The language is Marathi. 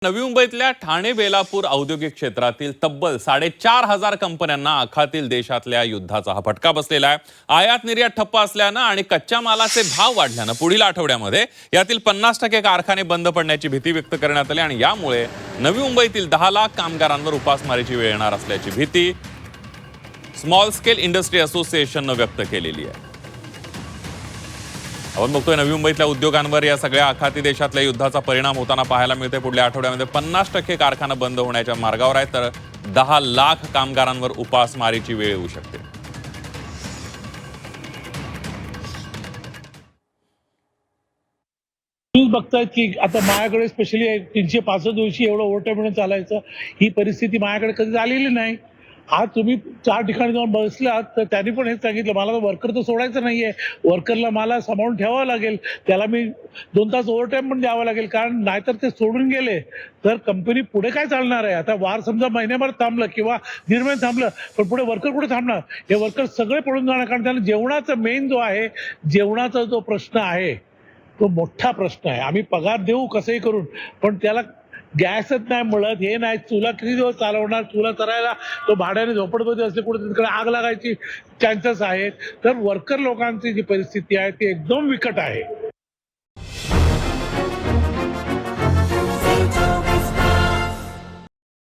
नवी मुंबईतल्या ठाणे बेलापूर औद्योगिक क्षेत्रातील तब्बल 4,500 कंपन्यांना आखातील देशातल्या युद्धाचा हा फटका बसलेला आहे। आयात निर्यात ठप्प असल्यानं आणि कच्च्या मालाचे भाव वाढल्यानं पुढील आठवड्यामध्ये यातील 50% कारखाने बंद पडण्याची भीती व्यक्त करण्यात आली आणि यामुळे नवी मुंबईतील 10 लाख कामगारांवर उपासमारीची वेळ येणार असल्याची भीती स्मॉल स्केल इंडस्ट्री असोसिएशनने व्यक्त केलेली आहे। आपण बघतोय नवी मुंबईतल्या उद्योगांवर या सगळ्या आखाती देशातल्या युद्धाचा परिणाम होताना पाहायला मिळते। पुढल्या आठवड्यामध्ये 50% कारखाना बंद होण्याच्या मार्गावर आहे, तर 10 लाख कामगारांवर उपासमारीची वेळ येऊ शकते। तुम्ही बघताय की आता माझ्याकडे स्पेशली 365 दिवशी एवढं ओव्हरटाईम चालायचं, ही परिस्थिती माझ्याकडे कधी झालेली नाही। आज तुम्ही 4 ठिकाणी जाऊन बसलात तर त्यांनी पण हेच सांगितलं, मला तर वर्कर तर सोडायचं नाहीये, वर्करला मला सांभाळून ठेवावं लागेल, त्याला मी 2 तास ओव्हरटाईम पण द्यावं लागेल, कारण नाहीतर ते सोडून गेले तर कंपनी पुढे काय चालणार आहे। आता वार समजा महिन्याभर थांबलं किंवा दीड महिने थांबलं, पण पुढे वर्कर कुठे थांबणार? हे वर्कर सगळे पळून जाणार, कारण त्याला जेवणाचा मेन जो आहे, जेवणाचा जो प्रश्न आहे तो मोठा प्रश्न आहे। आम्ही पगार देऊ कसंही करून, पण त्याला गॅसच नाही मिळत, हे नाही, चुला किती दिवस चालवणार, चुला करायला तो भाड्याने झोपडपट्टी असते, कुठे तिकडे आग लागायची चान्सेस आहेत। तर वर्कर लोकांची जी परिस्थिती आहे ती एकदम विकट आहे।